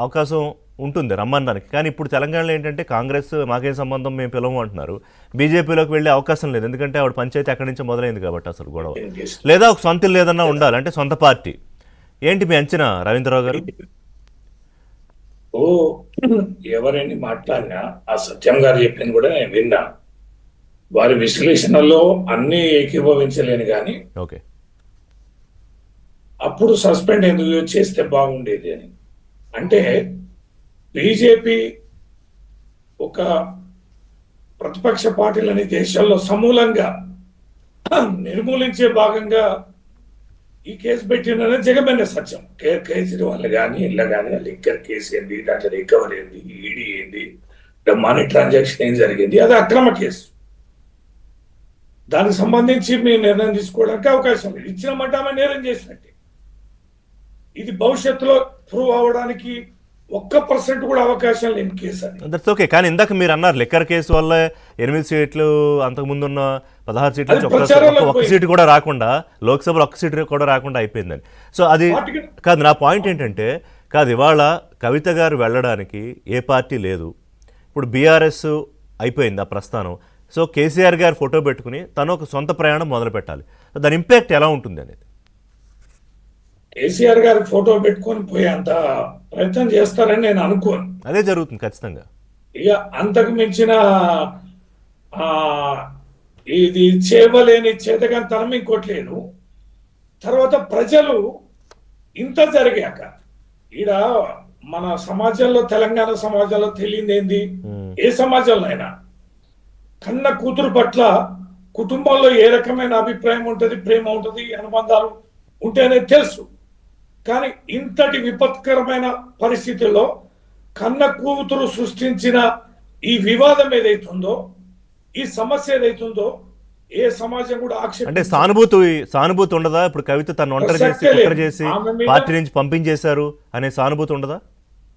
అవకాశం ఉంటుంది రమ్మనడానికి. కానీ ఇప్పుడు తెలంగాణలో ఏంటంటే కాంగ్రెస్ మాకేం సంబంధం మేము పిలవము అంటున్నారు. బీజేపీలోకి వెళ్ళే అవకాశం లేదు, ఎందుకంటే ఆవిడ పంచాయతీ అక్కడి నుంచి మొదలైంది కాబట్టి అసలు గొడవ. లేదా ఒక సొంత ఇల్లు ఏదన్నా ఉండాలి, అంటే సొంత పార్టీ. ఏంటి మీ అంచనా రవీంద్రరావు గారు? ఓ ఎవరైనా మాట్లాడినా ఆ సత్యం గారు చెప్పింది కూడా నేను విన్నా. వారి విశ్లేషణలో అన్ని ఏకీభవించలేను కానీ ఓకే, అప్పుడు సస్పెండ్ ఎందుకు చేస్తే బాగుండేది అని. అంటే బీజేపీ ఒక ప్రతిపక్ష పార్టీలని దేశంలో సమూలంగా నిర్మూలించే భాగంగా ఈ కేసు పెట్టిన జగమైన సత్యం. కేజ్రీవాల్ కానీ ఇళ్ళ కానీ లిక్కర్ కేసు ఏంది, దాంట్లో రికవరీ ఏంది, ఈడీ ఏంది, మనీ ట్రాన్సాక్షన్ ఏం జరిగింది, అది అక్రమ కేసు. దానికి సంబంధించి మేము నిర్ణయం తీసుకోవడానికి అవకాశం లేదు. ఇచ్చినమంటే ఆమె నేరం చేసినట్టే. ఇది భవిష్యత్తులో ప్రూవ్ అవ్వడానికి 1% కూడా అవకాశం లేని కేసు అని. That's okay. కానీ ఇందాక మీరు అన్నారు లిక్కర్ కేసు వల్ల 8 సీట్లు, అంతకుముందున్న 16 సీట్ల నుంచి ఒక్క సీటు కూడా రాకుండా, లోక్సభలో ఒక్క సీటు కూడా రాకుండా అయిపోయిందని. సో అది కాదు నా పాయింట్. ఏంటంటే కాదు, ఇవాళ కవిత గారు వెళ్ళడానికి ఏ పార్టీ లేదు. ఇప్పుడు బీఆర్ఎస్ అయిపోయింది ఆ ప్రస్థానం. సో కేసీఆర్ గారు ఫోటో పెట్టుకుని తను ఒక సొంత ప్రయాణం మొదలు పెట్టాలి. దాని ఇంపాక్ట్ ఎలా ఉంటుంది అనేది. కేసీఆర్ గారి ఫోటో పెట్టుకొని పోయేంత ప్రయత్నం చేస్తారని నేను అనుకోను. అదే జరుగుతుంది ఖచ్చితంగా. ఇక అంతకు మించిన ఇది చేయలేని చేతగాని తనం ఇంకోట్లేదు. తర్వాత ప్రజలు ఇంత జరిగాక ఈడ మన సమాజంలో, తెలంగాణ సమాజంలో తెలియదు ఏంది, ఏ సమాజంలో అయినా కన్న కూతురు పట్ల కుటుంబంలో ఏ రకమైన అభిప్రాయం ఉంటుంది, ప్రేమ ఉంటుంది, అనుబంధాలు ఉంటాయనే తెలుసు. కానీ ఇంతటి విపత్కరమైన పరిస్థితుల్లో కన్న కూతురు సృష్టించిన ఈ వివాదం ఏదైతుందో, ఈ సమస్య ఏదైతుందో, ఏ సమాజం కూడా అంటే సానుభూతి ఉండదా? ఇప్పుడు కవిత తను ఒంటరి చేసి పార్టీ నుంచి పంపించేశారు అనే సానుభూతి ఉండదా?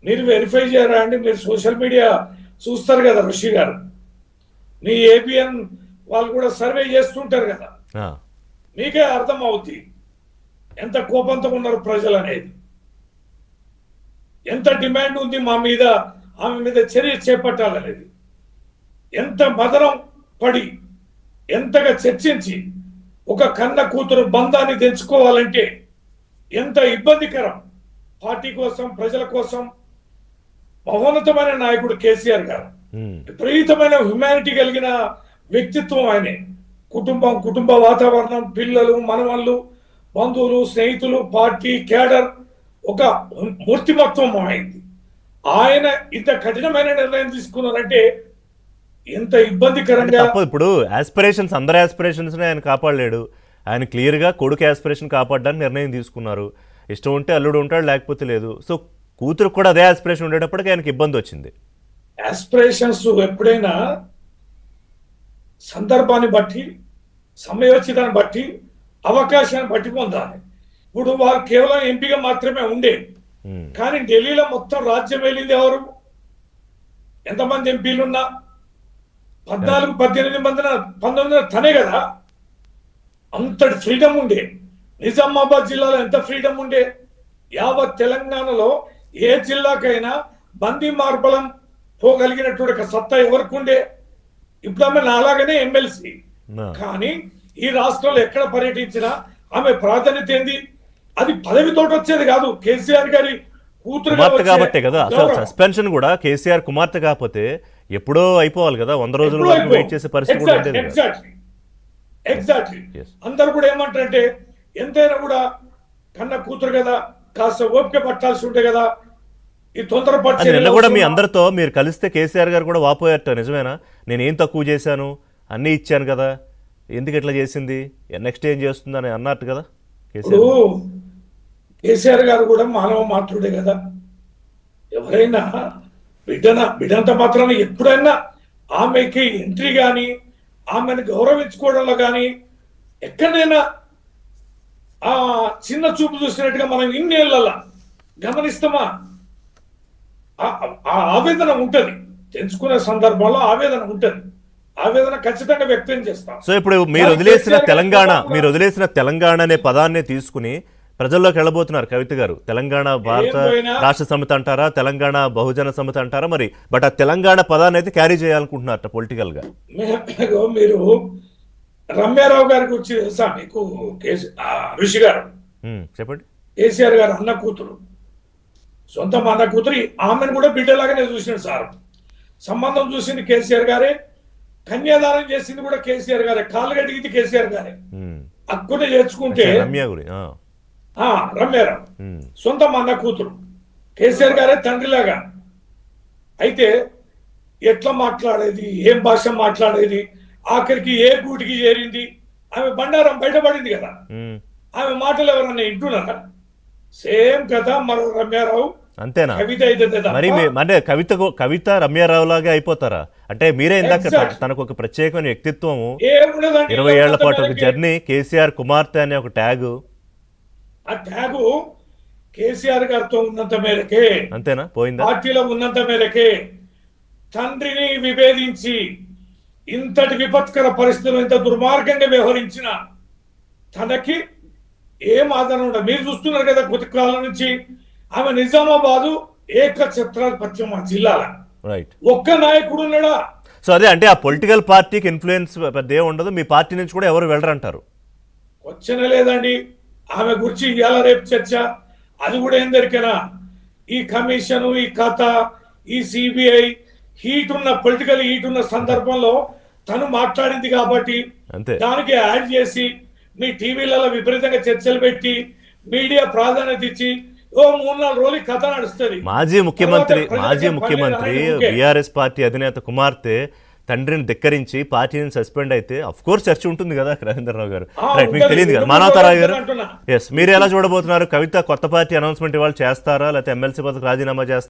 మీరు వెరిఫై చేయరా అండి? మీరు సోషల్ మీడియా చూస్తారు కదా ఋషి గారు, మీ ఏబిఎన్ వాళ్ళు కూడా సర్వే చేస్తుంటారు కదా, మీకే అర్థం అవుతుంది ఎంత కోపంతో ఉన్నారు ప్రజలు అనేది, ఎంత డిమాండ్ ఉంది మా మీద, ఆమె మీద చర్య చేపట్టాలనేది. ఎంత మదనం పడి, ఎంతగా చర్చించి ఒక కన్న కూతురు బంధాన్ని తెంచుకోవాలంటే ఎంత ఇబ్బందికరం. పార్టీ కోసం, ప్రజల కోసం మహోన్నతమైన నాయకుడు కేసీఆర్ గారు, విపరీతమైన హ్యుమానిటీ కలిగిన వ్యక్తిత్వం ఆయనే. కుటుంబ వాతావరణం, పిల్లలు, మనవళ్ళు, బంధువులు, స్నేహితులు, పార్టీ, కేడర్, ఒక మూర్తిమత్వం అయింది. ఆయన ఇంత కఠినమైన నిర్ణయం తీసుకున్నారంటే ఎంత ఇబ్బందికరంగా. ఇప్పుడు ఆస్పిరేషన్స్, అందరి ఆస్పిరేషన్స్ ఆయన కాపాడలేడు. ఆయన క్లియర్గా కొడుకు ఆస్పిరేషన్ కాపాడడానికి నిర్ణయం తీసుకున్నారు. ఇష్టం ఉంటే అల్లుడు ఉంటాడు, లేకపోతే లేదు. సో కూతురు కూడా అదే ఆస్పిరేషన్ ఉండేటప్పటికి ఆయనకి ఇబ్బంది వచ్చింది. ఆస్పిరేషన్స్ ఎప్పుడైనా సందర్భాన్ని బట్టి, సమయోచితాన్ని బట్టి, అవకాశాన్ని బట్టి పొందాలి. ఇప్పుడు వారు కేవలం ఎంపీగా మాత్రమే ఉండే, కానీ ఢిల్లీలో మొత్తం రాజ్యం వెళ్ళింది ఎవరు? ఎంతమంది ఎంపీలున్నా 14-18 మంది 19 తనే కదా. అంతటి ఫ్రీడమ్ ఉండే. నిజామాబాద్ జిల్లాలో ఎంత ఫ్రీడమ్ ఉండే. యావత్ తెలంగాణలో ఏ జిల్లాకైనా బందీ మార్బలం పోగలిగినటువంటి ఒక సత్తా ఎవరికి ఉండే. ఇప్పుడు ఆమె నాలాగానే ఎమ్మెల్సీ, కానీ ఈ రాష్ట్రంలో ఎక్కడ పర్యటించినా ఆమె ప్రాధాన్యత ఏంది? అది పదవితోటి వచ్చేది కాదు, కేసీఆర్ గారి కూతురు కాబట్టే కదా. అసలు సస్పెన్షన్ కూడా కేసీఆర్ కుమార్తె కాకపోతే ఎప్పుడో అయిపోవాలి కదా, 100 రోజుల వరకు వెయిట్ చేసే పరిస్థితి కూడా ఉండేది. ఎగ్జాక్ట్లీ. అందరు కూడా ఏమంటారంటే ఎంతైనా కూడా కన్న కూతురు కదా, కాస్త ఓపిక పట్టాల్సి ఉంటే కదా, ఈ తొందరపడి. నిన్న కూడా మీ అందరితో మీరు కలిస్తే కేసీఆర్ గారు కూడా వాపోయారట, నిజమేనా? నేనేం తక్కువ చేశాను, అన్నీ ఇచ్చాను కదా, ఎందుకు ఇట్లా చేసింది, నెక్స్ట్ ఏం చేస్తుంది అని అన్నట్టు కదా కేసీఆర్ గారు కూడా మానవ మాతృడే కదా. ఎవరైనా బిడ్డంత మాత్రాన ఎప్పుడైనా ఆమెకి ఎంట్రీ కానీ, ఆమెను గౌరవించుకోవడంలో కానీ ఎక్కడైనా ఆ చిన్న చూపు చూసినట్టుగా మనం ఇన్నేళ్ళ గమనిస్తామా? ఆ ఆవేదన ఉంటుంది, తెలుసుకునే సందర్భంలో ఆవేదన ఉంటుంది. ఆవేదన ఖచ్చితంగా వ్యక్తం చేస్తాం. సో ఇప్పుడు మీరు వదిలేసిన తెలంగాణ అనే పదాన్ని తీసుకుని ప్రజల్లోకి వెళ్ళబోతున్నారు కవిత గారు. తెలంగాణ భారత పోయినా- రాష్ట్ర సమితి అంటారా, తెలంగాణ బహుజన సమితి అంటారా, మరి బట్ ఆ తెలంగాణ పదాన్ని అయితే క్యారీ చేయాలనుకుంటున్నారట పొలిటికల్ గా. మీరు రమ్యారావు గారి గురించి తెలుసా మీకు? ఋషి గారు చెప్పండి. కేసీఆర్ గారు అన్న కూతురు, సొంత అన్న కూతురు. ఆమెను కూడా బిడ్డలాగానే చూసినాడు సార్. సంబంధం చూసింది కేసీఆర్ గారే, కన్యాదానం చేసింది కూడా కేసీఆర్ గారే, కాళ్ళు గడిగింది కేసీఆర్ గారే. అక్కునే చేర్చుకుంటే రమ్య గురి రమ్యారావు సొంత అన్న కూతురు, కేసీఆర్ గారే తండ్రిలాగా. అయితే ఎట్లా మాట్లాడేది, ఏం భాష మాట్లాడేది, ఆఖరికి ఏ గూటికి చేరింది, ఆమె బండారం బయటపడింది కదా. ఆమె మాటలు ఎవరన్నా వింటున్నారా? సేమ్ కథ మరో రమ్యారావు. అంతేనా? కవిత అయితే మరి అంటే కవిత రమ్యారావు లాగా అయిపోతారా? అంటే మీరే ఇందాక తనకు ఒక ప్రత్యేకమైన వ్యక్తిత్వము, 20 ఏళ్ల పాటు ఒక జర్నీ, కేసీఆర్ కుమార్తె అనే ఒక ట్యాగు. ఆ ట్యాగు కేసీఆర్ గారితో ఉన్నంత మేరకే, అంతేనా? పోయిందా? పార్టీలో ఉన్నంత మేరకే. తండ్రిని విభేదించి ఇంతటి విపత్కర పరిస్థితులు, ఇంత దుర్మార్గంగా వ్యవహరించిన తనకి ఏం ఆదరణ ఉండదు. మీరు చూస్తున్నారు కదా కొద్ది కాలం నుంచి ఆమె నిజామాబాదు ఏకఛత్రాధిపత్యం ఆ జిల్లాల రైట్. ఒక్క నాయకుడు ఉన్నాడా? సో అదే అంటే ఆ పొలిటికల్ పార్టీకి ఇన్ఫ్లుయెన్స్ పెద్ద ఏం ఉండదు, మీ పార్టీ నుంచి కూడా ఎవరు వెళ్ళరంటారు. వచ్చిన లేదండి ఆమె గురించి ఇవాళ రేపు చర్చ. అది కూడా ఏం దొరికినా ఈ కమిషన్, ఈ కథ, ఈ సిబిఐ హీట్ ఉన్న పొలిటికల్ హీట్ ఉన్న సందర్భంలో తను మాట్లాడింది కాబట్టి అంతే. దానికి యాడ్ చేసి మీ టీవీలలో విపరీతంగా చర్చలు పెట్టి మీడియా ప్రాధాన్యత ఇచ్చి 3-4 రోజులు కథ నడుస్తుంది. మాజీ ముఖ్యమంత్రి బీఆర్ఎస్ పార్టీ అధినేత కుమార్తె తండ్రిని ధిక్కరించి పార్టీని సస్పెండ్ అయితే అఫ్ కోర్స్ చర్చ ఉంటుంది కదా రవీంద్రరావు గారు. రైట్, మీకు తెలియదు కదా. మానవతారావు గారు, ఎస్, మీరు ఎలా చూడబోతున్నారు? కవిత కొత్త పార్టీ అనౌన్స్మెంట్ ఇవాళ చేస్తారా, లేకపోతే ఎమ్మెల్సీ పదవికి రాజీనామా చేస్తారా?